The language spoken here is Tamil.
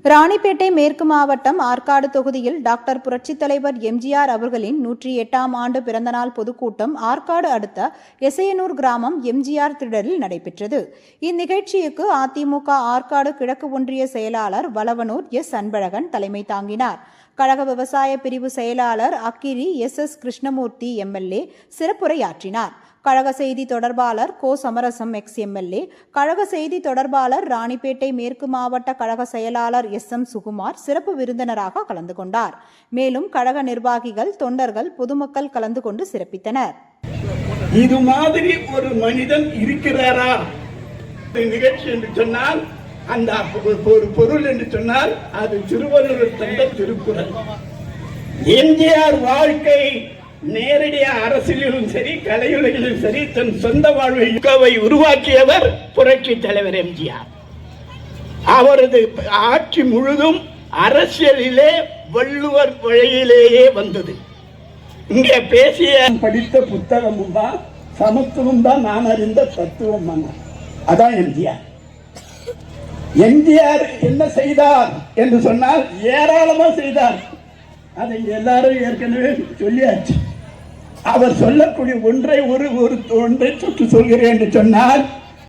ராணிப்பேட்டை மேற்கு மாவட்டம் ஆற்காடு தொகுதியில் டாக்டர் புரட்சித் தலைவர் எம்ஜிஆர் அவர்களின் 108ஆம் ஆண்டு பிறந்தநாள் பொதுக்கூட்டம் ஆற்காடு அடுத்த எசையனூர் கிராமம் எம்ஜிஆர் திடலில் நடைபெற்றது. இந்நிகழ்ச்சிக்கு அதிமுக ஆற்காடு கிழக்கு ஒன்றிய செயலாளர் வளவனூர் எஸ். அன்பழகன் தலைமை தாங்கினார். கழக விவசாய பிரிவு செயலாளர் அக்கிரி எஸ். கிருஷ்ணமூர்த்தி எம்எல்ஏ சிறப்புரையாற்றினார். கழக செய்தி தொடர்பாளர் கோ. சமரசம் எக்ஸ் எம்எல்ஏ, கழக செய்தி தொடர்பாளர் ராணிப்பேட்டை மேற்கு மாவட்ட கழக செயலாளர் எஸ். சுகுமார் சிறப்பு விருந்தினராக கலந்து கொண்டார். மேலும் கழக நிர்வாகிகள், தொண்டர்கள், பொதுமக்கள் கலந்து கொண்டு சிறப்பித்தனர். இது மாதிரி ஒரு மனிதன் இருக்கிறாரா நிகழ்ச்சி என்று சொன்னால், அந்த ஒரு பொருள் என்று சொன்னால் அது திருவள்ளுவர் தந்த திருக்குறள். எம்ஜிஆர் வாழ்க்கை நேரடியாக அரசியலிலும் சரி, கலையுலகிலும் சரி, தன் சொந்த வாழ்வை உருவாக்கியவர் புரட்சி தலைவர் எம்ஜிஆர். அவரது ஆட்சி முழுதும் அரசியலிலே வள்ளுவர் வழியிலேயே வந்தது. இங்கே பேசிய படித்த புத்தகமும் தான், சமத்துவம் தான் நான் அறிந்த தத்துவம். அதான் எம்ஜிஆர். எம்ஜிஆர் என்ன செய்தார் என்று சொன்னால் ஏராளமா செய்தார். அதை எல்லாரும் ஏற்கனவே சொல்லியாச்சு. அவர் சொல்லக்கூடிய ஒன்றை சுற்றி சொல்கிறேன் என்று சொன்னால்,